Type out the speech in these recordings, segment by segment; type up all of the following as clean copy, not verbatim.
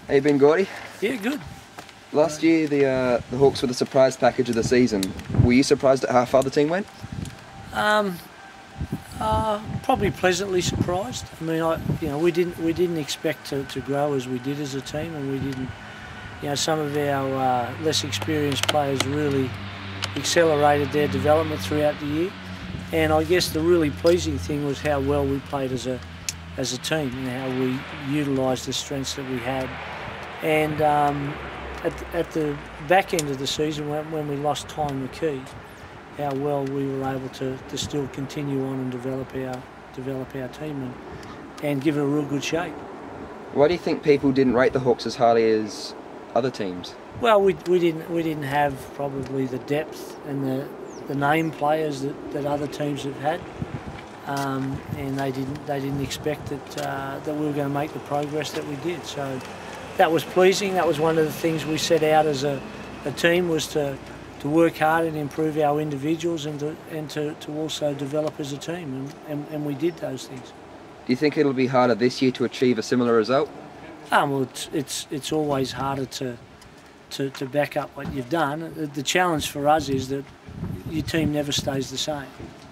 How you been, Gordie? Yeah, good. Last year, the Hawks were the surprise package of the season. Were you surprised at how far the team went? Probably pleasantly surprised. I mean, we didn't expect to grow as we did as a team, and we didn't. Some of our less experienced players really accelerated their development throughout the year. And I guess the really pleasing thing was how well we played as a team and how we utilised the strengths that we had. And at the back end of the season, when we lost Ty McKee, how well we were able to still continue on and develop our team and give it a real good shape. Why do you think people didn't rate the Hawks as highly as other teams? Well, we didn't have probably the depth and the name players that other teams have had, and they didn't expect that we were going to make the progress that we did. So that was pleasing. That was one of the things we set out as a team, was to work hard and improve our individuals and to also develop as a team, and we did those things. Do you think it'll be harder this year to achieve a similar result? Well, it's always harder to back up what you've done. The challenge for us is that your team never stays the same,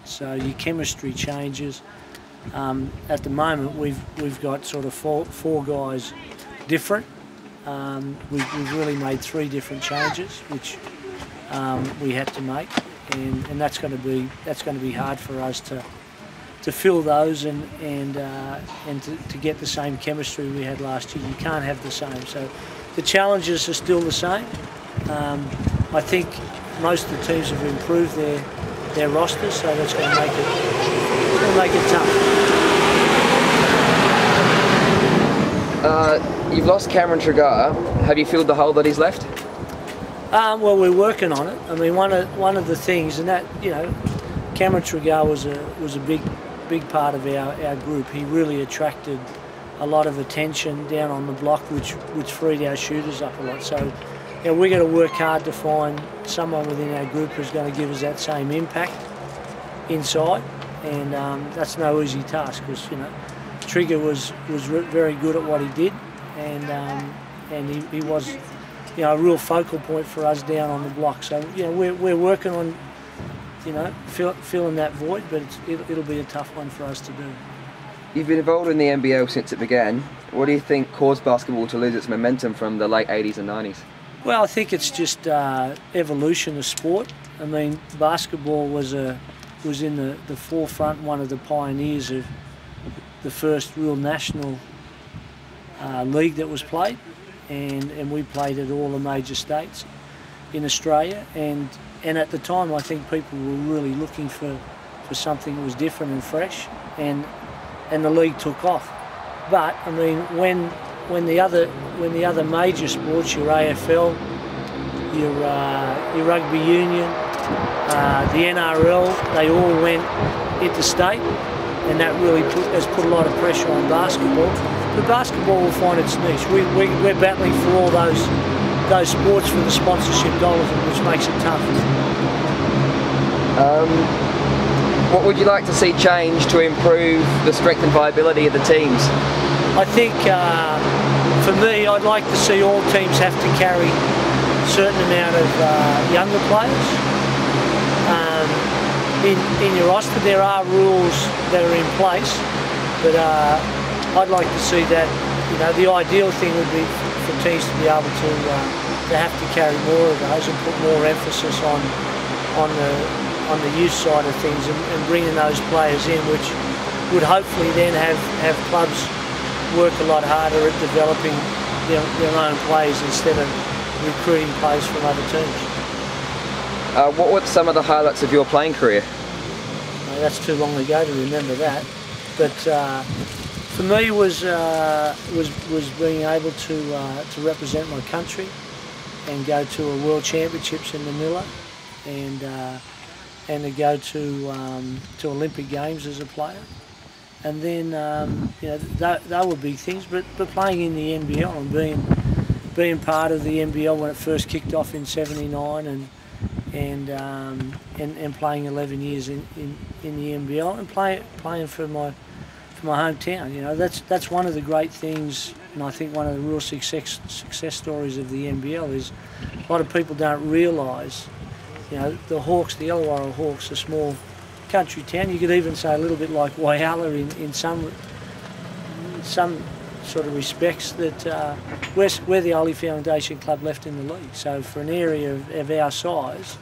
so your chemistry changes. At the moment, we've got sort of four guys different. We've really made 3 different changes, which we had to make, and that's going to be hard for us to fill those and to get the same chemistry we had last year. You can't have the same. So the challenges are still the same. I think most of the teams have improved their rosters, so that's going to make it tough. You've lost Cameron Tregar. Have you filled the hole that he's left? Well, we're working on it. I mean, one of the things, and that, Cameron Tregar was a big part of our group. He really attracted a lot of attention down on the block, which freed our shooters up a lot. So, we're going to work hard to find someone within our group who's going to give us that same impact inside, and that's no easy task, because Trigger was very good at what he did, and he was a real focal point for us down on the block. So we're working on filling that void, but it'll be a tough one for us to do. You've been involved in the NBL since it began. What do you think caused basketball to lose its momentum from the late 80s and 90s? Well, I think it's just evolution of sport. I mean, basketball was in the forefront, one of the pioneers of the first real national league that was played, and we played at all the major states in Australia, and at the time I think people were really looking for something that was different and fresh, and the league took off. But I mean, when the other major sports, your AFL, your rugby union, the NRL, they all went interstate, and that really has put a lot of pressure on basketball. But basketball will find its niche. We're battling for all those sports for the sponsorship dollars, which makes it tough. What would you like to see change to improve the strength and viability of the teams? I think, for me, I'd like to see all teams have to carry a certain amount of younger players. In your roster, there are rules that are in place, but I'd like to see that. The ideal thing would be for teams to be able to have to carry more of those and put more emphasis on the youth side of things, and bringing those players in, which would hopefully then have clubs work a lot harder at developing their own players instead of recruiting players from other teams. What were some of the highlights of your playing career? That's too long ago to remember that, but for me was being able to represent my country and go to a World Championships in Manila, and to go to Olympic Games as a player, and then that would be things. But playing in the NBL and being part of the NBL when it first kicked off in '79, and playing 11 years in the NBL and playing for my hometown. That's one of the great things And I think one of the real success stories of the NBL is a lot of people don't realise, you know, the Hawks, the Illawarra Hawks, a small country town. You could even say a little bit like Whyalla in some sort of respects, that we're the only foundation club left in the league. So for an area of our size,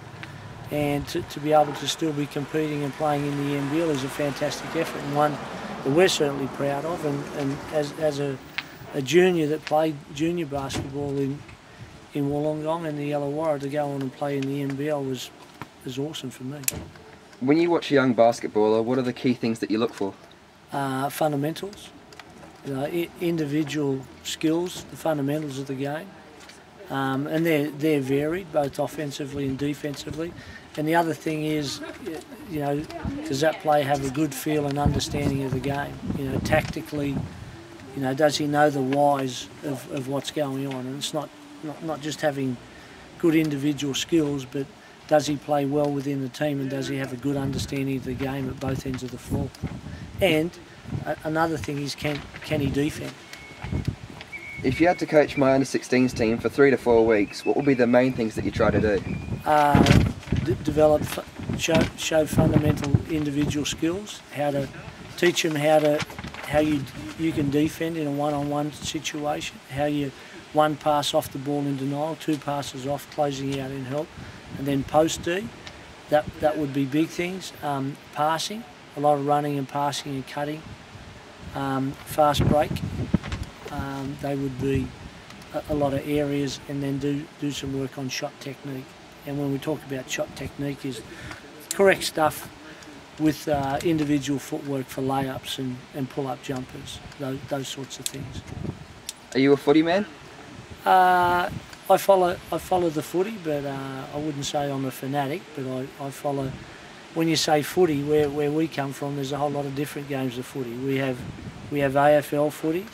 and to be able to still be competing and playing in the NBL is a fantastic effort, and one that we're certainly proud of. And as a junior that played junior basketball in Wollongong and the Illawarra, to go on and play in the NBL was awesome for me. When you watch a young basketballer, what are the key things that you look for? Fundamentals, you know, individual skills, the fundamentals of the game, and they're varied both offensively and defensively. And the other thing is, you know, does that player have a good feel and understanding of the game? You know, tactically, you know, does he know the whys of what's going on? And it's not just having good individual skills, but does he play well within the team, and does he have a good understanding of the game at both ends of the floor? And another thing is, can he defend? If you had to coach my under-16s team for 3 to 4 weeks, what would be the main things that you try to do? Develop, show fundamental individual skills, how to teach them how you can defend in a one-on-one situation, how you one pass off the ball in denial, 2 passes off, closing out in help, and then post D. That would be big things. Passing, a lot of running and passing and cutting. Fast break. They would be a lot of areas, and then do some work on shot technique. And when we talk about shot technique, is correct stuff with individual footwork for layups and pull-up jumpers, those sorts of things. Are you a footy man? I follow the footy, but I wouldn't say I'm a fanatic. But I follow. When you say footy, where we come from, there's a whole lot of different games of footy. We have AFL footy,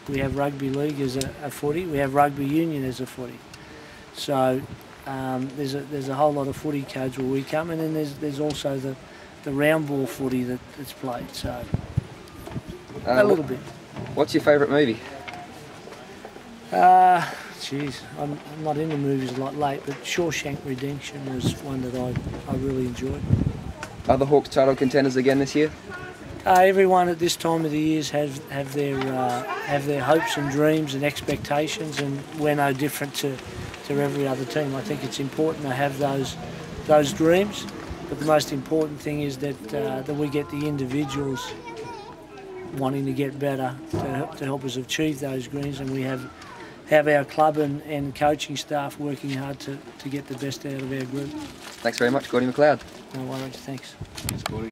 we have rugby league as a footy, we have rugby union as a footy. So there's a whole lot of footy codes where we come, and then there's also the round ball footy that's played. So a little bit. What's your favourite movie? Geez, I'm not into movies like late, but Shawshank Redemption was one that I really enjoyed. Are the Hawks title contenders again this year? Everyone at this time of the year have their hopes and dreams and expectations, and we're no different to every other team. I think it's important to have those dreams, but the most important thing is that we get the individuals wanting to get better to help us achieve those dreams, and we have our club and coaching staff working hard to get the best out of our group. Thanks very much, Gordie McLeod. No worries, thanks. Thanks, Gordie.